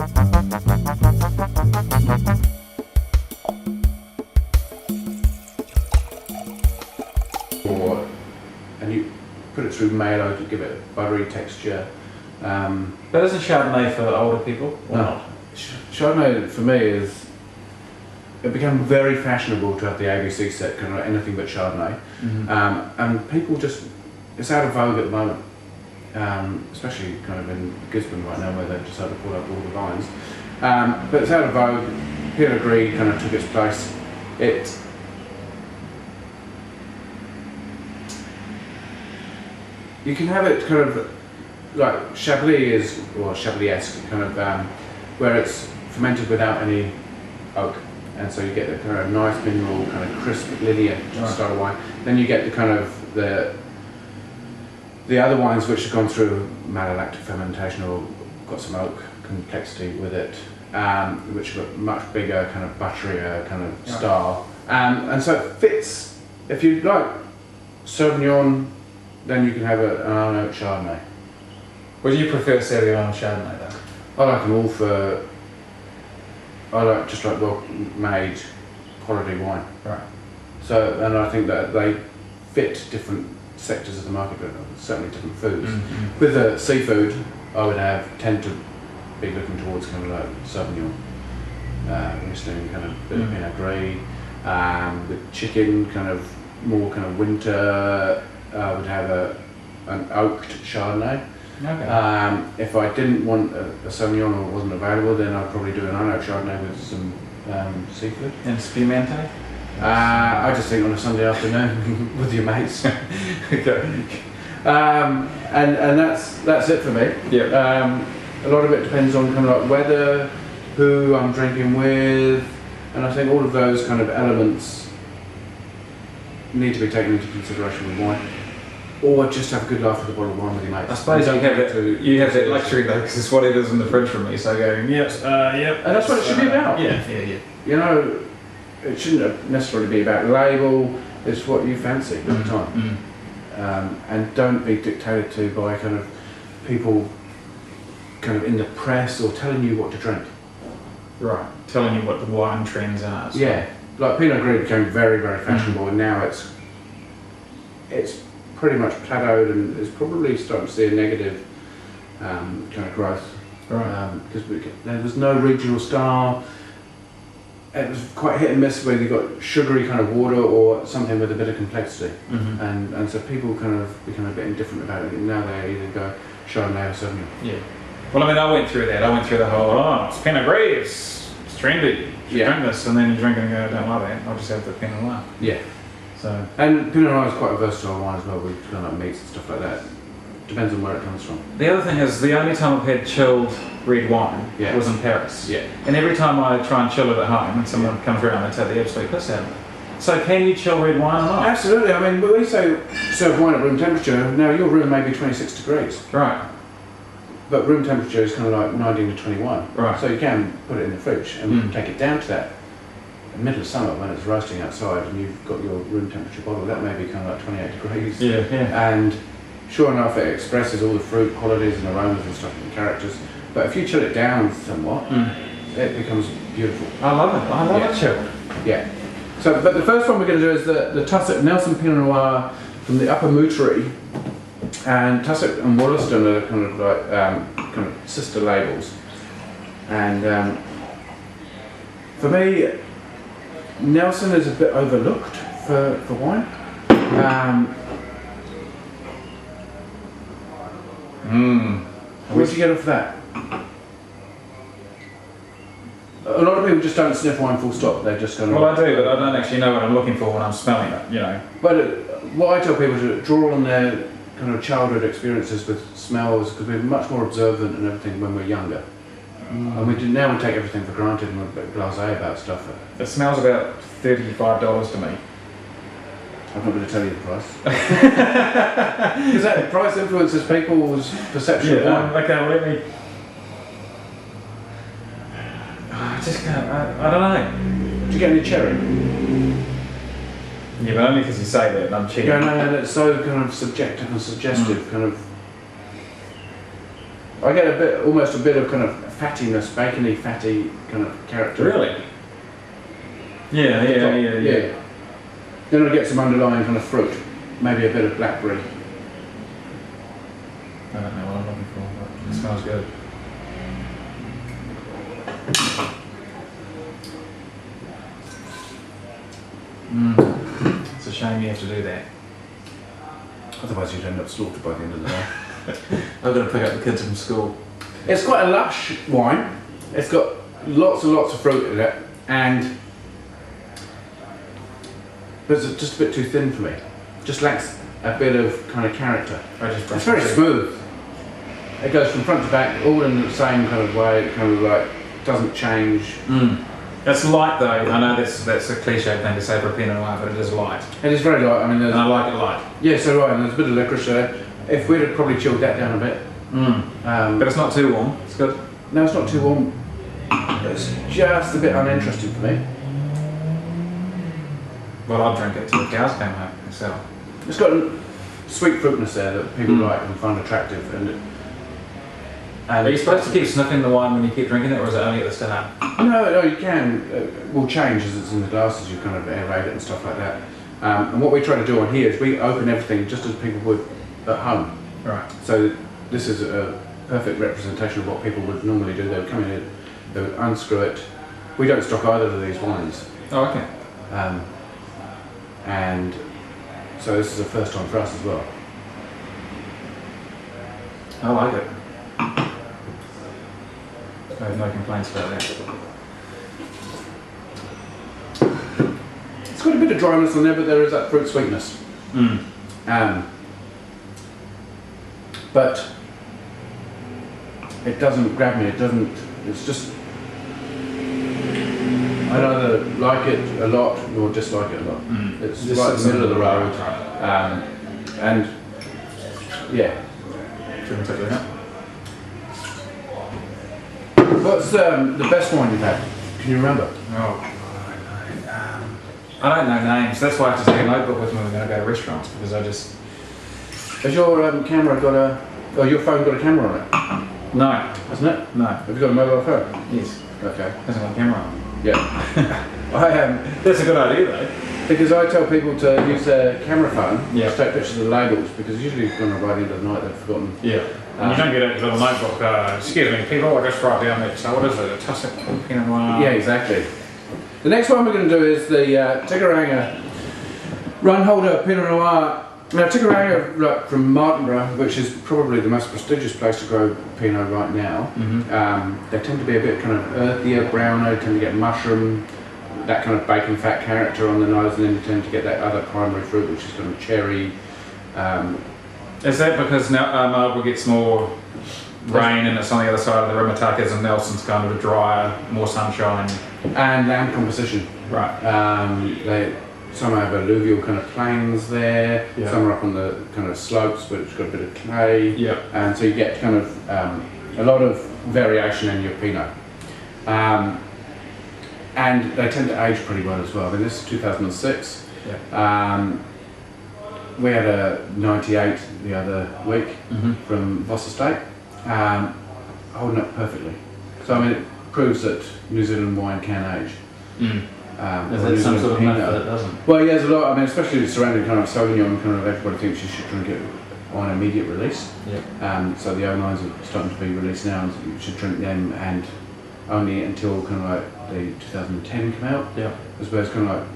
And you put it through malo to give it a buttery texture. But isn't Chardonnay for older people? Or No. not? Chardonnay for me it became very fashionable to have the ABC set, kind of anything but Chardonnay. And people it's out of vogue at the moment, especially kind of in Gisborne right now where they've decided to pull up all the vines. But it's out of vogue. Pinot Gris kind of took its place. You can have it kind of like Chablis or Chablis-esque, kind of where it's fermented without any oak, and so you get the kind of nice mineral, kind of crisp linear style of wine. Then you get the kind of the other wines which have gone through malolactic fermentation or got some oak complexity with it, which have got much bigger, kind of butterier kind of style, and so it fits. If you like Sauvignon, then you can have an unoaked Chardonnay. Would you prefer Sauvignon or Chardonnay though? I like them all I like just like well-made quality wine. Right. So, and I think that they fit different sectors of the market, but certainly different foods. With the seafood, I would tend to be looking towards kind of like Sauvignon, Riesling, kind of bit of Pinot Gris. With chicken, kind of more kind of winter, I would have an oaked Chardonnay. Okay. If I didn't want a Sauvignon or it wasn't available, then I'd probably do an unoaked Chardonnay with some seafood. And Spumante? I just think on a Sunday afternoon with your mates. Okay. And that's it for me. Yeah. A lot of it depends on kind of like weather, who I'm drinking with, and I think all of those kind of elements need to be taken into consideration with wine. Or just have a good laugh with a bottle of wine with your mates. I suppose you have that luxury though, because it's whatever's in the fridge for me. So going, yep. And that's what it should be about. Yeah. You know, it shouldn't necessarily be about label. It's what you fancy at the time, and don't be dictated to by kind of people, kind of in the press or telling you what to drink. Right. Telling you what the wine trends are. So. Yeah. Like Pinot Gris became very, very fashionable, and now it's pretty much plateaued and is probably starting to see a negative kind of growth. Right. Because there was no regional style. It was quite hit and miss whether you got sugary kind of water or something with a bit of complexity. And so people kind of become a bit indifferent about it. Now they either go Chardonnay or Sauvignon. Yeah. Well, I mean, I went through that. I went through the whole, it's Pinot Gris, it's trendy. You drink this, and then you drink it and go, I don't like that. I'll just have the Pinot Noir. Yeah. So. And Pinot Noir is quite a versatile wine as well. We've done like meats and stuff like that. Depends on where it comes from. The other thing is, the only time I've had chilled red wine was in Paris. Yeah. And every time I try and chill it at home, and someone comes around and they take the absolute piss out of it. So can you chill red wine or not? Absolutely. I mean, we say serve wine at room temperature. Now your room may be 26 degrees. Right. But room temperature is kind of like 19 to 21. Right. So you can put it in the fridge and take it down to that. In the middle of summer when it's roasting outside and you've got your room temperature bottle, that may be kind of like 28 degrees. Yeah. And sure enough, it expresses all the fruit qualities and aromas and stuff and characters. But if you chill it down somewhat, it becomes beautiful. I love it. I love it chilled. Yeah. So, but the first one we're going to do is the Tussock Nelson Pinot Noir from the Upper Mouterie. And Tussock and Wollaston are kind of like kind of sister labels. And for me, Nelson is a bit overlooked for wine. What do you get off that? A lot of people just don't sniff wine full stop. They're just going to. Well, I do, but I don't actually know what I'm looking for when I'm smelling it. You know. But what I tell people to draw on their kind of childhood experiences with smells, because we're much more observant and everything when we're younger. And now we take everything for granted and we're a bit blasé about stuff. It smells about $35 to me. I'm not going to tell you the price. Because that price influences people's perception of wine. Okay, well, let me. I just can't. I don't know. Do you get any cherry? Yeah, but only because you say that and I'm cheating. Yeah, no, it's so kind of subjective and suggestive. Kind of. I get almost a bit of kind of fattiness, bacony, fatty kind of character. Really? Yeah. Then it'll get some underlying kind of fruit, maybe a bit of blackberry. I don't know what I'm looking for, but it smells good. It's a shame you have to do that. Otherwise you'd end up slaughtered by the end of the day. I've got to pick up the kids from school. It's quite a lush wine. It's got lots and lots of fruit in it, but it's just a bit too thin for me. Just lacks a bit of kind of character. It's very smooth. It goes from front to back, all in the same kind of way. It kind of like doesn't change. It's light though. I know that's a cliche thing to say for a Pinot Noir, but it is light. It is very light. I mean, and I like it light. Yeah, so right, and there's a bit of licorice there. If we'd have probably chilled that down a bit. But it's not too warm. It's good. No, it's not too warm. It's just a bit uninteresting for me. Well, I'll drink it till the cows come home myself. It's got sweet fruitness there that people like and find attractive. And are you supposed to keep sniffing the wine when you keep drinking it, or is it only at the start? No, you can. Will change as it's in the glasses. You kind of aerate it and stuff like that. And what we try to do on here is we open everything just as people would at home. Right. So this is a perfect representation of what people would normally do. They would come in here, they would unscrew it. We don't stock either of these wines. Oh, okay. And so this is a first time for us as well. I like it. I have no complaints about that. It's got a bit of dryness on there, but there is that fruit sweetness. But it doesn't grab me. It's just. I either like it a lot or dislike it a lot. It's just right in the middle of the road. And yeah. Should we take that out? What's the best wine you've had? Can you remember? Oh, I don't know names. That's why I have to take a notebook with me when we're going to go to restaurants, because I just... Has your camera got your phone got a camera on it? No. Hasn't it? No. Have you got a mobile phone? Yes. Okay. Hasn't got a camera on. Yeah. That's a good idea though. Because I tell people to use their camera phone to take pictures of the labels, because usually when I by the end of the night they've forgotten. Yeah. And you don't get a little notebook, excuse me, people, I just write down that, so what is it, a Tussock Pinot Noir? Yeah, exactly. The next one we're going to do is the Tiggeranga Runholder Pinot Noir. Now Tiggeranga from Martinborough, which is probably the most prestigious place to grow Pinot right now. They tend to be a bit kind of earthier, browner, tend to get mushroom, that kind of bacon fat character on the nose, and then you tend to get that other primary fruit, which is kind of cherry. Is that because now Marlborough gets more rain and it's on the other side of the Rimatakas, and Nelson's kind of a drier, more sunshine? And land composition. Right. Some have alluvial kind of plains there, some are up on the kind of slopes which got a bit of clay, and so you get kind of a lot of variation in your Pinot. And they tend to age pretty well as well. I mean, this is 2006. We had a 98 the other week from Voss Estate, holding up perfectly. So I mean, it proves that New Zealand wine can age. Is that some sort of myth that it doesn't? Well, yeah, there's a lot. I mean, especially surrounding kind of Sauvignon, kind of everybody thinks you should drink it on immediate release. So the 09s are starting to be released now, and you should drink them, and only until kind of like the 2010 come out. As well as kind of like